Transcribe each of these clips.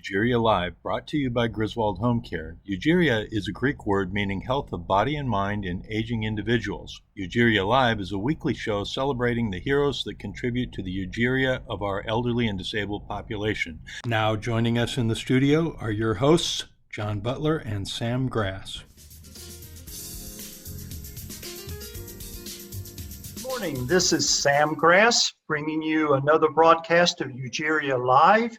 Eugeria Live, brought to you by Griswold Home Care. Eugeria is a Greek word meaning health of body and mind in aging individuals. Eugeria Live is a weekly show celebrating the heroes that contribute to the Eugeria of our elderly and disabled population. Now joining us in the studio are your hosts, John Butler and Sam Grass. Good morning. This is Sam Grass bringing you another broadcast of Eugeria Live,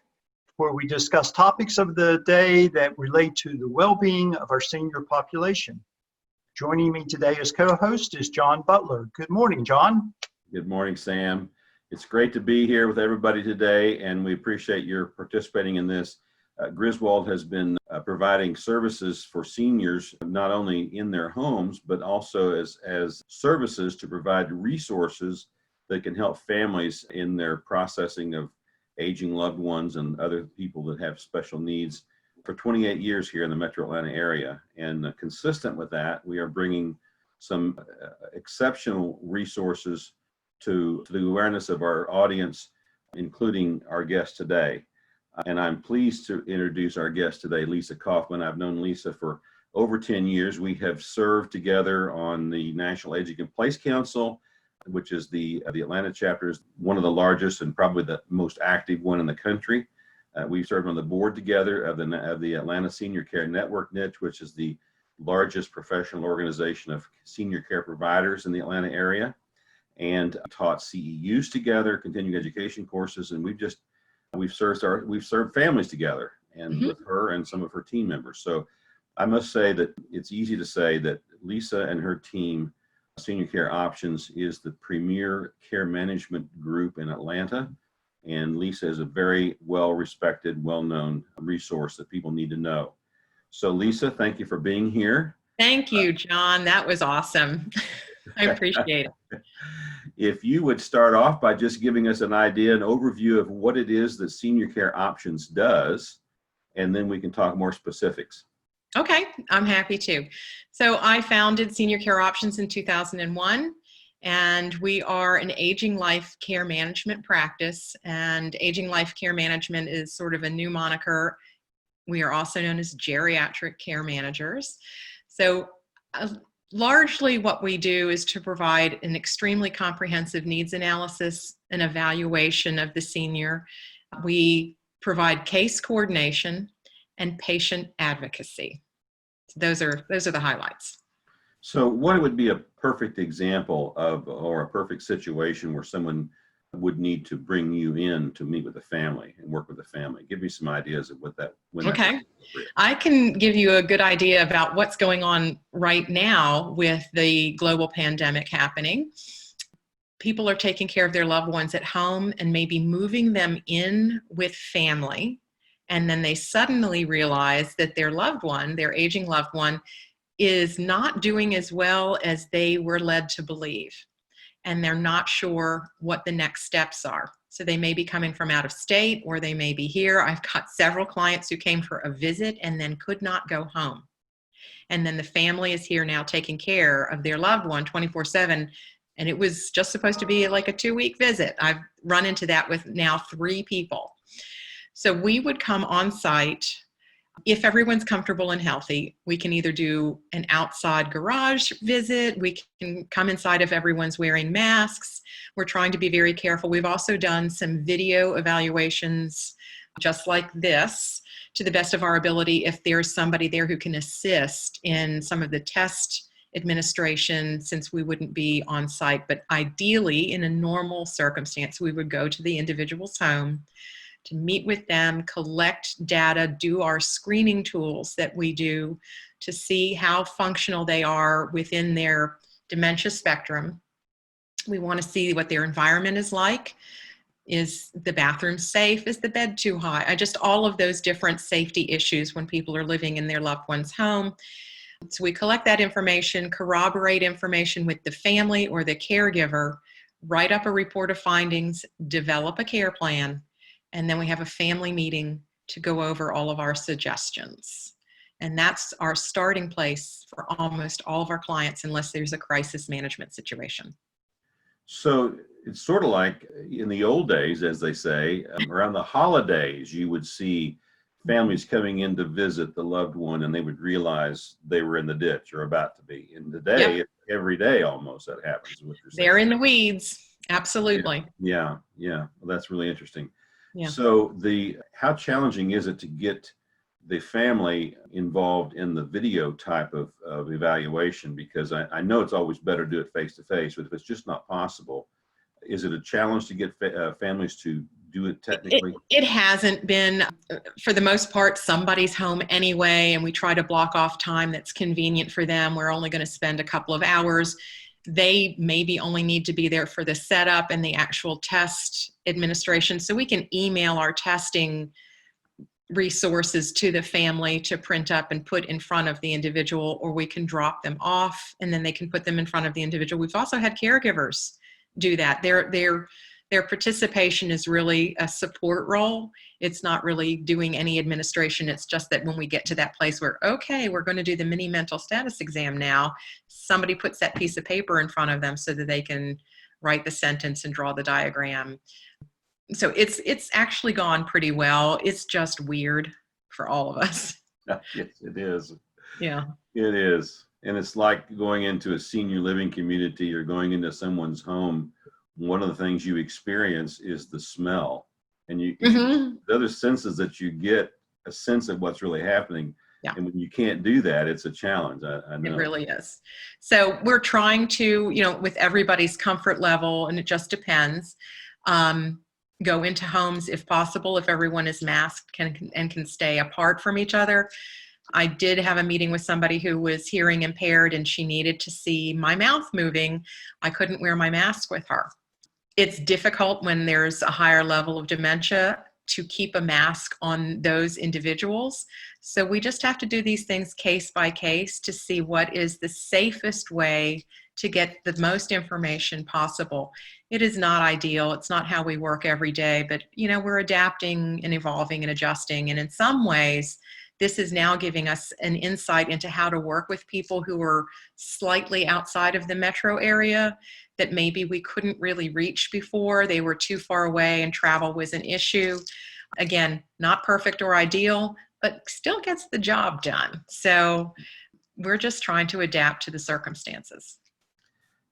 where we discuss topics of the day that relate to the well-being of our senior population. Joining me today as co-host is John Butler. Good morning, John. Good morning, Sam. It's great to be here with everybody today, and we appreciate your participating in this. Griswold has been providing services for seniors, not only in their homes, but also as services to provide resources that can help families in their processing of aging loved ones and other people that have special needs for 28 years here in the Metro Atlanta area. And consistent with that, we are bringing some exceptional resources to the awareness of our audience, including our guest today. And I'm pleased to introduce our guest today, Lisa Kaufman. I've known Lisa for over 10 years. We have served together on the National Aging in Place Council, which is the Atlanta chapter, is one of the largest and probably the most active one in the country. We've served on the board together of the Atlanta Senior Care Network niche, which is the largest professional organization of senior care providers in the Atlanta area, and taught CEUs together, continuing education courses, and we've served families together, and with her and some of her team members. So I must say that it's easy to say that Lisa and her team, Senior Care Options, is the premier care management group in Atlanta. And Lisa is a very well-respected, well-known resource that people need to know. So Lisa, thank you for being here. Thank you, John. That was awesome. I appreciate it. If you would start off by just giving us an idea, an overview of what it is that Senior Care Options does, and then we can talk more specifics. Okay, I'm happy to. So I founded Senior Care Options in 2001, and we are an aging life care management practice, and aging life care management is sort of a new moniker. We are also known as geriatric care managers. So largely what we do is to provide an extremely comprehensive needs analysis and evaluation of the senior. We provide case coordination and patient advocacy. Those are the highlights. So what would be a perfect example of, or a perfect situation where someone would need to bring you in to meet with the family and work with the family? Give me some ideas of what that would be. Okay. I can give you a good idea about what's going on right now with the global pandemic happening. People are taking care of their loved ones at home and maybe moving them in with family. And then they suddenly realize that their loved one, their aging loved one, is not doing as well as they were led to believe. And they're not sure what the next steps are. So they may be coming from out of state, or they may be here. I've got several clients who came for a visit and then could not go home. And then the family is here now taking care of their loved one 24/7. And it was just supposed to be like a 2-week visit. I've run into that with now 3 people. So we would come on site. If everyone's comfortable and healthy, we can either do an outside garage visit. We can come inside if everyone's wearing masks. We're trying to be very careful. We've also done some video evaluations just like this, to the best of our ability, if there's somebody there who can assist in some of the test administration, since we wouldn't be on site. But ideally, in a normal circumstance, we would go to the individual's home to meet with them, collect data, do our screening tools that we do to see how functional they are within their dementia spectrum. We want to see what their environment is like. Is the bathroom safe? Is the bed too high? Just all of those different safety issues when people are living in their loved one's home. So we collect that information, corroborate information with the family or the caregiver, write up a report of findings, develop a care plan, and then we have a family meeting to go over all of our suggestions. And that's our starting place for almost all of our clients, unless there's a crisis management situation. So it's sort of like in the old days, as they say, around the holidays, you would see families coming in to visit the loved one, and they would realize they were in the ditch or about to be. And today, Yep. every day almost that happens. Is what you're saying. They're in the weeds. Absolutely. Yeah. Well, that's really interesting. Yeah. So how challenging is it to get the family involved in the video type of evaluation? Because I know it's always better to do it face to face, but if it's just not possible, is it a challenge to get families to do it technically? It hasn't been. For the most part, somebody's home anyway, and we try to block off time that's convenient for them. We're only going to spend a couple of hours. They maybe only need to be there for the setup and the actual test administration. So we can email our testing resources to the family to print up and put in front of the individual, or we can drop them off and then they can put them in front of the individual. We've also had caregivers do that. Their participation is really a support role. It's not really doing any administration. It's just that when we get to that place where, okay, we're going to do the mini mental status exam now, somebody puts that piece of paper in front of them so that they can write the sentence and draw the diagram. So it's actually gone pretty well. It's just weird for all of us. Yes, it is. Yeah. It is. And it's like going into a senior living community or going into someone's home. One of the things you experience is the smell, and the other senses that you get a sense of what's really happening. Yeah. And when you can't do that, it's a challenge. I know. It really is. So we're trying to, with everybody's comfort level, and it just depends, go into homes if possible, if everyone is masked and can stay apart from each other. I did have a meeting with somebody who was hearing impaired, and she needed to see my mouth moving. I couldn't wear my mask with her. It's difficult when there's a higher level of dementia to keep a mask on those individuals. So we just have to do these things case by case to see what is the safest way to get the most information possible. It is not ideal. It's not how we work every day, but we're adapting and evolving and adjusting. And in some ways, this is now giving us an insight into how to work with people who are slightly outside of the metro area that maybe we couldn't really reach before. They were too far away and travel was an issue. Again, not perfect or ideal, but still gets the job done. So we're just trying to adapt to the circumstances.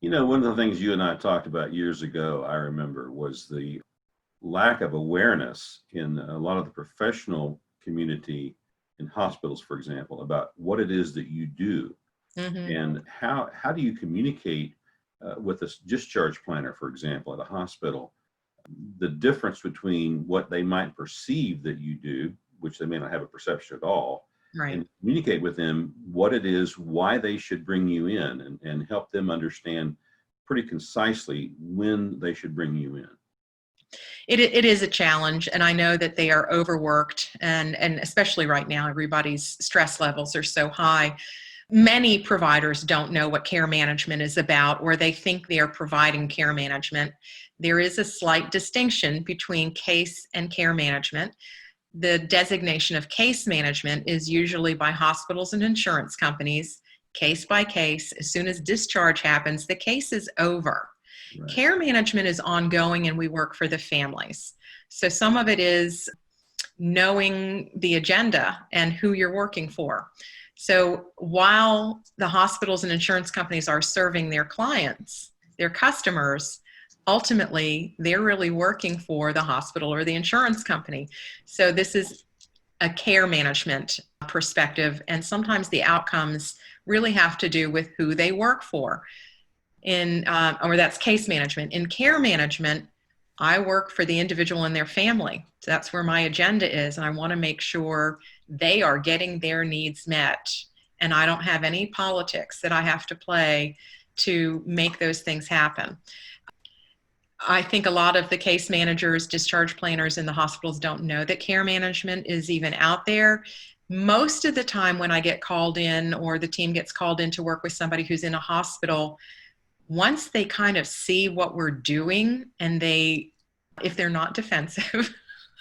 One of the things you and I talked about years ago, I remember, was the lack of awareness in a lot of the professional community in hospitals, for example, about what it is that you do. And how do you communicate with a discharge planner, for example, at a hospital, the difference between what they might perceive that you do, which they may not have a perception at all, right, and communicate with them what it is, why they should bring you in, and help them understand pretty concisely when they should bring you in. It is a challenge, and I know that they are overworked, and especially right now, everybody's stress levels are so high. Many providers don't know what care management is about, or they think they are providing care management. There is a slight distinction between case and care management. The designation of case management is usually by hospitals and insurance companies, case by case. As soon as discharge happens, the case is over. Right. Care management is ongoing, and we work for the families. So some of it is knowing the agenda and who you're working for. So while the hospitals and insurance companies are serving their clients, their customers, ultimately, they're really working for the hospital or the insurance company. So this is a care management perspective, and sometimes the outcomes really have to do with who they work for. Or that's case management. In care management, I work for the individual and their family. So that's where my agenda is, and I want to make sure they are getting their needs met. And I don't have any politics that I have to play to make those things happen. I think a lot of the case managers, discharge planners in the hospitals don't know that care management is even out there. Most of the time when I get called in, or the team gets called in to work with somebody who's in a hospital, once they kind of see what we're doing, and if they're not defensive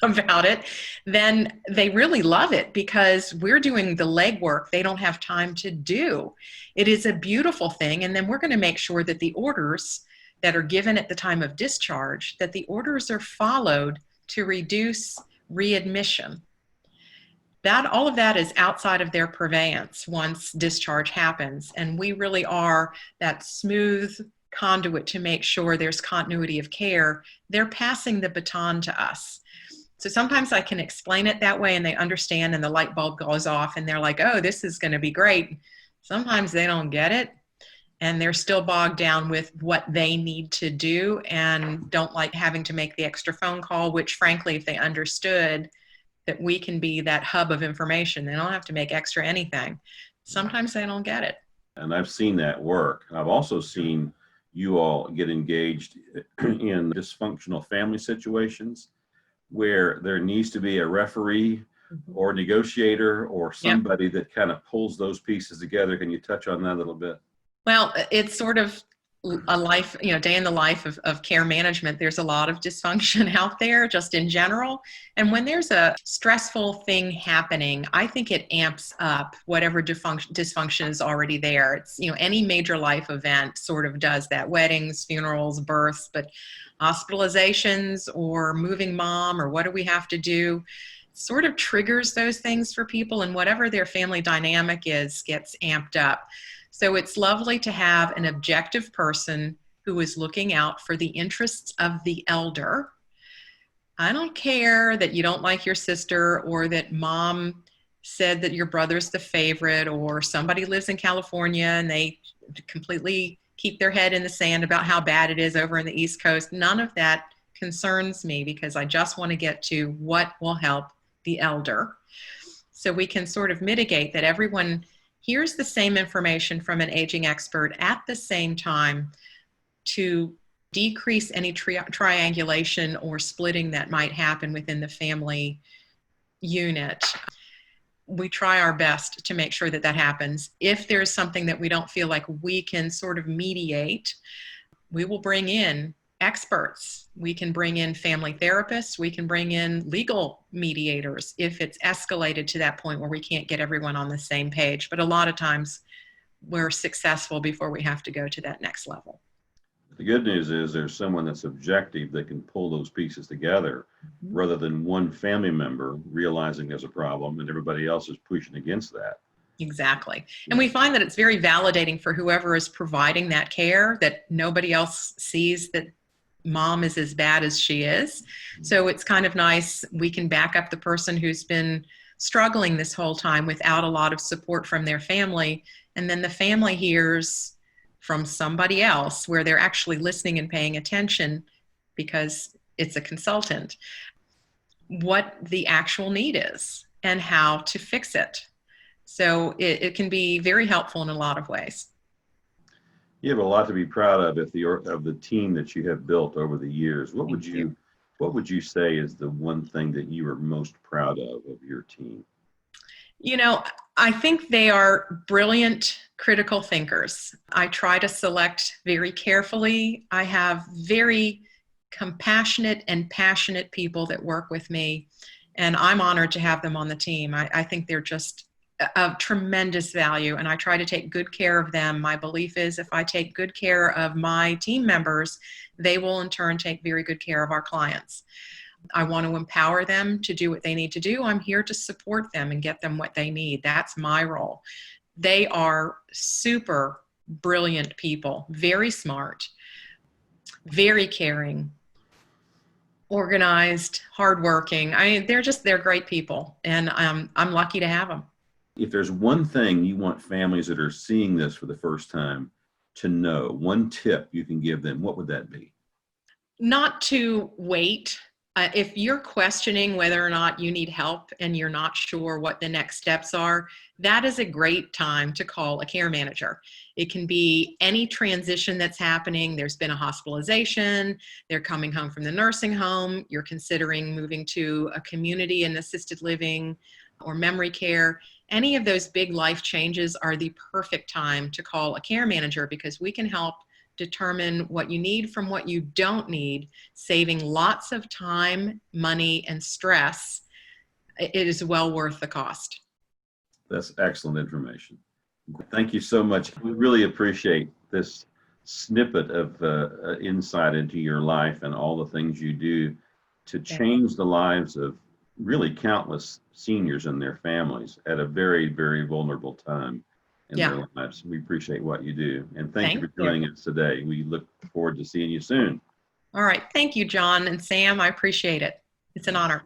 about it, then they really love it, because we're doing the legwork they don't have time to do. It is a beautiful thing. And then we're going to make sure that the orders that are given at the time of discharge, that the orders are followed to reduce readmission. that all of that is outside of their purveyance once discharge happens. And we really are that smooth conduit to make sure there's continuity of care. They're passing the baton to us. So sometimes I can explain it that way and they understand and the light bulb goes off and they're like, oh, this is going to be great. Sometimes they don't get it and they're still bogged down with what they need to do and don't like having to make the extra phone call, which frankly, if they understood that we can be that hub of information, they don't have to make extra anything. Sometimes they don't get it. And I've seen that work. I've also seen you all get engaged in dysfunctional family situations where there needs to be a referee or negotiator or somebody that kind of pulls those pieces together. Can you touch on that a little bit? Well, it's sort of a life, day in the life of care management. There's a lot of dysfunction out there just in general. And when there's a stressful thing happening, I think it amps up whatever dysfunction is already there. It's, any major life event sort of does that. Weddings, funerals, births, but hospitalizations or moving mom or what do we have to do sort of triggers those things for people, and whatever their family dynamic is gets amped up. So it's lovely to have an objective person who is looking out for the interests of the elder. I don't care that you don't like your sister or that mom said that your brother's the favorite or somebody lives in California and they completely keep their head in the sand about how bad it is over in the East Coast. None of that concerns me because I just want to get to what will help the elder. So we can sort of mitigate that everyone here's the same information from an aging expert at the same time to decrease any triangulation or splitting that might happen within the family unit. We try our best to make sure that that happens. If there's something that we don't feel like we can sort of mediate, we will bring in experts. We can bring in family therapists. We can bring in legal mediators if it's escalated to that point where we can't get everyone on the same page. But a lot of times we're successful before we have to go to that next level. The good news is there's someone that's objective that can pull those pieces together rather than one family member realizing there's a problem and everybody else is pushing against that. Exactly. And we find that it's very validating for whoever is providing that care that nobody else sees that mom is as bad as she is. So it's kind of nice. We can back up the person who's been struggling this whole time without a lot of support from their family. And then the family hears from somebody else where they're actually listening and paying attention because it's a consultant, what the actual need is and how to fix it. So it can be very helpful in a lot of ways. You have a lot to be proud of of the team that you have built over the years. What would you say is the one thing that you are most proud of your team? I think they are brilliant critical thinkers. I try to select very carefully. I have very compassionate and passionate people that work with me, and I'm honored to have them on the team. I think they're just of tremendous value, and I try to take good care of them. My belief is if I take good care of my team members, they will in turn take very good care of our clients. I want to empower them to do what they need to do. I'm here to support them and get them what they need. That's my role. They are super brilliant people, very smart, very caring, organized, hardworking. They're great people, and I'm lucky to have them. If there's one thing you want families that are seeing this for the first time to know, one tip you can give them, what would that be? Not to wait. If you're questioning whether or not you need help and you're not sure what the next steps are, that is a great time to call a care manager. It can be any transition that's happening. There's been a hospitalization, they're coming home from the nursing home, you're considering moving to a community and assisted living or memory care. Any of those big life changes are the perfect time to call a care manager because we can help determine what you need from what you don't need, saving lots of time, money, and stress. It is well worth the cost. That's excellent information. Thank you so much. We really appreciate this snippet of insight into your life and all the things you do to change the lives of really countless seniors and their families at a very, very vulnerable time in Yeah. their lives. We appreciate what you do. And thank you Thank for joining us today. We look forward to seeing you soon. All right. Thank you, John and Sam. I appreciate it. It's an honor.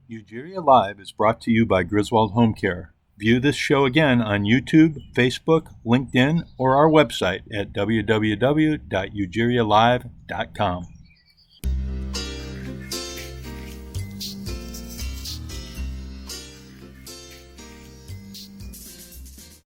Eugeria Live is brought to you by Griswold Home Care. View this show again on YouTube, Facebook, LinkedIn, or our website at www.eugerialive.com.